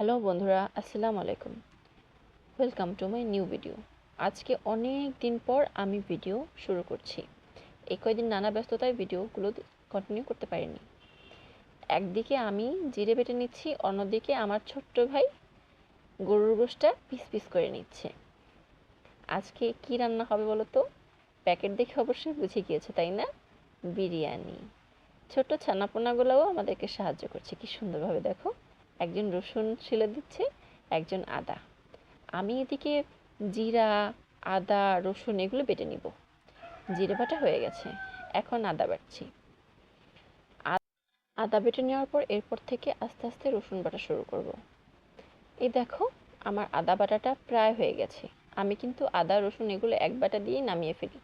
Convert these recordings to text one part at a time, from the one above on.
Hello বন্ধুরা, আসসালামু আলাইকুম। Welcome to my new video. আজকে অনেক দিন পর আমি ভিডিও শুরু করছি। এই কয়েকদিন নানা ব্যস্ততায় ভিডিওগুলো কন্টিনিউ করতে পারিনি। একদিকে আমি জিরে বেটে নিচ্ছি, অন্যদিকে আমার ছোট্ট ভাই গরুর গোশটা পিস পিস করে নিচ্ছে। আজকে কি রান্না হবে বলো তো? প্যাকেট দেখে অবশ্যই বুঝে গিয়েছে, তাই না? বিরিয়ানি। ছোট ছানাপোনাগুলোও আমাদেরকে সাহায্য করছে, কি সুন্দরভাবে দেখো। একজন রসুন ছিলে দিচ্ছে, একজন আদা। আমি এদিকে জিরা, আদা, রসুন এগুলো বেটে নিব। জিরে বাটা হয়ে গেছে, এখন আদা বাটছি। আদা বেটে নেওয়ার পর এরপর থেকে আস্তে আস্তে রসুন বাটা শুরু করব। এই দেখো, আমার আদা বাটাটা প্রায় হয়ে গেছে। আমি কিন্তু আদা রসুন এগুলো এক বাটা দিয়েই নামিয়ে ফেলি।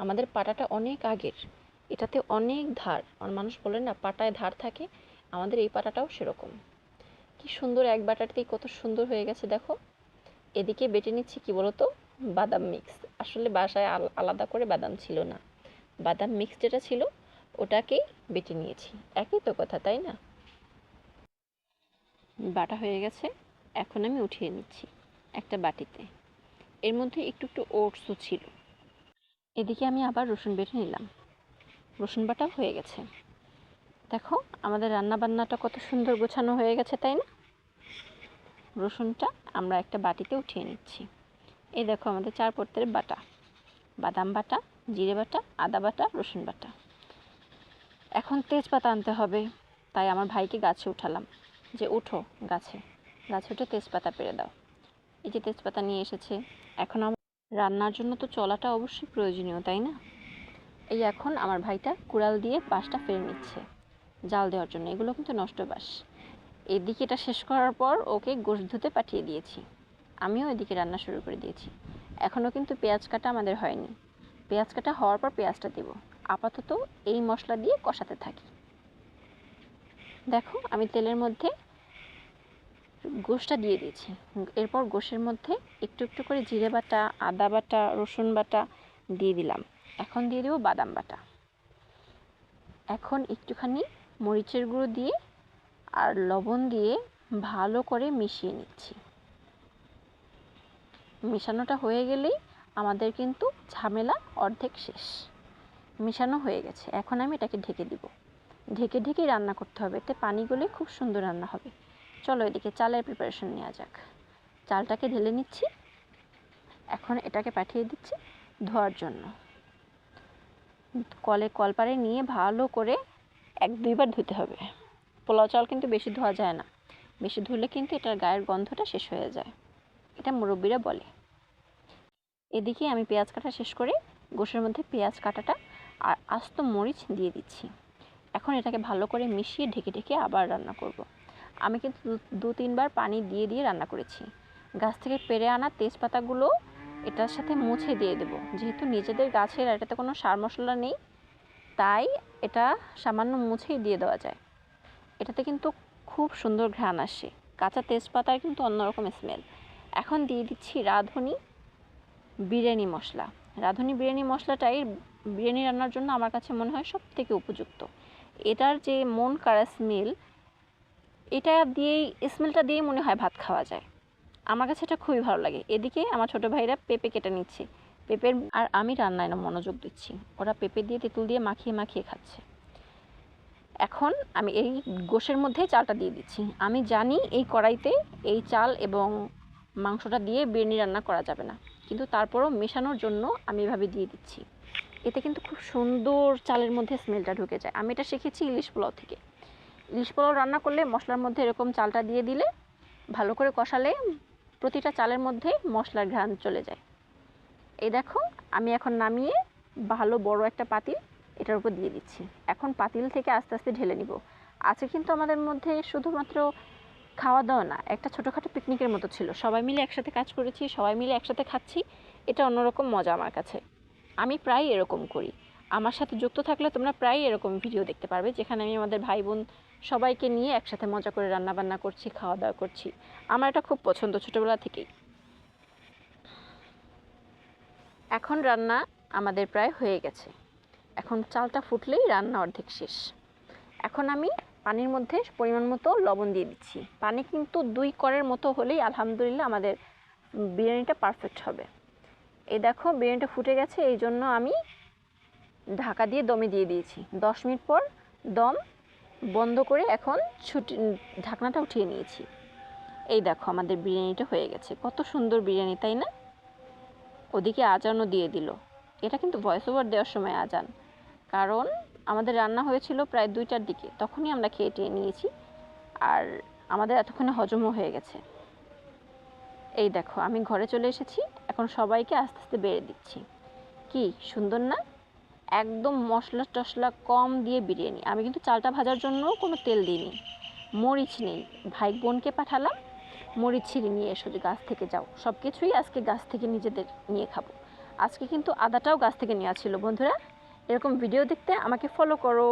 আমাদের পাটাটা অনেক আগের, এটাতে অনেক ধার। আর মানুষ বলে না পাটায় ধার থাকে, আমাদের এই পাটাটাও সেরকম। কি সুন্দর, এক বাটাতেই কত সুন্দর হয়ে গেছে দেখো। এদিকে বেটে নিচ্ছি কি বলতো, বাদাম মিক্স। আসলে বাসায় আলাদা করে বাদাম ছিল না, বাদাম মিক্স যেটা ছিল ওটাকেই বেটে নিয়েছি। একই তো কথা, তাই না? বাটা হয়ে গেছে, এখন আমি উঠিয়ে নিচ্ছি একটা বাটিতে। এর মধ্যে একটু একটু ওটসও ছিল। এদিকে আমি আবার রসুন বেটে নিলাম, রসুন বাটাও হয়ে গেছে। দেখো, আমাদের রান্না বান্নাটা কত সুন্দর গোছানো হয়ে গেছে, তাই না? রসুনটা আমরা একটা বাটিতে উঠিয়ে নিচ্ছি। এই দেখো আমাদের 4 পদের বাটা, বাদাম বাটা, জিরে বাটা, আদা বাটা, রসুন বাটা। এখন তেজপাতা আনতে হবে, তাই আমার ভাইকে গাছে উঠালাম যে উঠো গাছে, গাছে উঠে তেজপাতা পেড়ে দাও। এই যে তেজপাতা নিয়ে এসেছে। এখন আমার রান্নার জন্য তো চলাটা অবশ্যই প্রয়োজনীয়, তাই না? এই এখন আমার ভাইটা কুড়াল দিয়ে বাঁশটা ফেলে নিচ্ছে জাল দেওয়ার জন্য। এগুলো কিন্তু নষ্ট বাঁশ। এদিকে এটা শেষ করার পর ওকে গোশ ধুতে পাঠিয়ে দিয়েছি, আমিও এদিকে রান্না শুরু করে দিয়েছি। এখনও কিন্তু পেঁয়াজ কাটা আমাদের হয়নি। পেঁয়াজ কাটা হওয়ার পর পেঁয়াজটা দেব। আপাতত এই মশলা দিয়ে কষাতে থাকি। দেখো, আমি তেলের মধ্যে গোশটা দিয়ে দিয়েছি। এরপর গোশের মধ্যে একটু একটু করে জিরে বাটা, আদা বাটা, রসুন বাটা দিয়ে দিলাম। এখন দিয়ে দেবো বাদাম বাটা। এখন একটুখানি মরিচের গুঁড়ো দিয়ে আর লবণ দিয়ে ভালো করে মিশিয়ে নিচ্ছি। মেশানোটা হয়ে গেলেই আমাদের কিন্তু ঝামেলা অর্ধেক শেষ। মেশানো হয়ে গেছে, এখন আমি এটাকে ঢেকে দিব। ঢেকে ঢেকে রান্না করতে হবে, এতে পানি গলে খুব সুন্দর রান্না হবে। চলো এদিকে চালের প্রিপারেশন নেওয়া যাক। চালটাকে ঢেলে নিচ্ছি, এখন এটাকে পাঠিয়ে দিচ্ছি ধোয়ার জন্য। কলপারে নিয়ে ভালো করে 1-2 বার ধুতে হবে। পোলাও চাল কিন্তু বেশি ধোয়া যায় না, বেশি ধুলে কিন্তু এটার গায়ের গন্ধটা শেষ হয়ে যায়, এটা মুরব্বীরা বলে। এদিকে আমি পেঁয়াজ কাটা শেষ করে গোশের মধ্যে পেঁয়াজ কাটাটা আর আস্ত মরিচ দিয়ে দিচ্ছি। এখন এটাকে ভালো করে মিশিয়ে ঢেকে ঢেকে আবার রান্না করব। আমি কিন্তু 2-3 বার পানি দিয়ে দিয়ে রান্না করেছি। গাছ থেকে পেড়ে আনা তেজপাতাগুলো এটার সাথে মুছে দিয়ে দেব। যেহেতু নিজেদের গাছের, এটাতে কোনো সার মশলা নেই, তাই এটা সামান্য মুছেই দিয়ে দেওয়া যায়। এটাতে কিন্তু খুব সুন্দর ঘ্রাণ আসে, কাঁচা তেজপাতার কিন্তু অন্যরকম স্মেল। এখন দিয়ে দিচ্ছি রাঁধুনি বিরিয়ানি মশলা। রাঁধুনি বিরিয়ানি মশলাটাই বিরিয়ানি রান্নার জন্য আমার কাছে মনে হয় সব থেকে উপযুক্ত। এটার যে মন কাড়া স্মেল, এটা দিয়েই, স্মেলটা দিয়েই মনে হয় ভাত খাওয়া যায়। আমার কাছে এটা খুবই ভালো লাগে। এদিকে আমার ছোটো ভাইরা পেঁপে কেটে নিচ্ছে, পেঁপের আর আমি রান্নায় মনোযোগ দিচ্ছি। ওরা পেঁপে দিয়ে তেঁতুল দিয়ে মাখিয়ে মাখিয়ে খাচ্ছে। এখন আমি এই গোশের মধ্যেই চালটা দিয়ে দিচ্ছি। আমি জানি এই কড়াইতে এই চাল এবং মাংসটা দিয়ে বিরিয়ানি রান্না করা যাবে না, কিন্তু তারপরও মেশানোর জন্য আমি এভাবে দিয়ে দিচ্ছি। এতে কিন্তু খুব সুন্দর চালের মধ্যে স্মেলটা ঢুকে যায়। আমি এটা শিখেছি ইলিশ পোলাও থেকে। ইলিশ পোলাও রান্না করলে মশলার মধ্যে এরকম চালটা দিয়ে দিলে, ভালো করে কষালে প্রতিটা চালের মধ্যে মশলার ঘ্রাণ চলে যায়। এই দেখো, আমি এখন নামিয়ে ভালো বড় একটা পাতিল এটার উপর দিয়ে দিচ্ছি। এখন পাতিল থেকে আস্তে আস্তে ঢেলে নিব। আজকে কিন্তু আমাদের মধ্যে শুধুমাত্র খাওয়া দাওয়া না, একটা ছোটোখাটো পিকনিকের মতো ছিল। সবাই মিলে একসাথে কাজ করেছি, সবাই মিলে একসাথে খাচ্ছি। এটা অন্যরকম মজা আমার কাছে। আমি প্রায় এরকম করি। আমার সাথে যুক্ত থাকলে তোমরা প্রায় এরকম ভিডিও দেখতে পারবে, যেখানে আমি আমাদের ভাই বোন সবাইকে নিয়ে একসাথে মজা করে রান্নাবান্না করছি, খাওয়া দাওয়া করছি। আমার এটা খুব পছন্দ ছোটোবেলা থেকেই। এখন রান্না আমাদের প্রায় হয়ে গেছে। এখন চালটা ফুটলেই রান্না অর্ধেক শেষ। এখন আমি পানির মধ্যে পরিমাণ মতো লবণ দিয়ে দিচ্ছি। পানি কিন্তু 2 কড়ের মতো হলেই আলহামদুলিল্লাহ আমাদের বিরিয়ানিটা পারফেক্ট হবে। এই দেখো বিরিয়ানিটা ফুটে গেছে, এই জন্য আমি ঢাকা দিয়ে দমে দিয়ে দিয়েছি। 10 মিনিট পর দম বন্ধ করে এখন ঢাকনাটা উঠিয়ে নিয়েছি। এই দেখো আমাদের বিরিয়ানিটা হয়ে গেছে। কত সুন্দর বিরিয়ানি, তাই না? ওদিকে আজানও দিয়ে দিল। এটা কিন্তু ভয়েস ওভার দেওয়ার সময় আজান, কারণ আমাদের রান্না হয়েছিল প্রায় 2টার দিকে, তখনই আমরা খেয়ে টেয়ে নিয়েছি, আর আমাদের এতক্ষণে হজমও হয়ে গেছে। এই দেখো আমি ঘরে চলে এসেছি, এখন সবাইকে আস্তে আস্তে বেড়ে দিচ্ছি। কি সুন্দর না? একদম মশলা টশলা কম দিয়ে বিরিয়ানি। আমি কিন্তু চালটা ভাজার জন্য কোনো তেল দিইনি, মরিচ নেই, ভাই বোনকে পাঠালাম মরিচ ছিঁড়ে নিয়ে এসো, যে গাছ থেকে যাও। সব কিছুই আজকে গাছ থেকে নিজেদের নিয়ে খাবো। আজকে কিন্তু আদাটাও গাছ থেকে নেওয়া ছিল। বন্ধুরা, এরকম ভিডিও দেখতে আমাকে ফলো করো।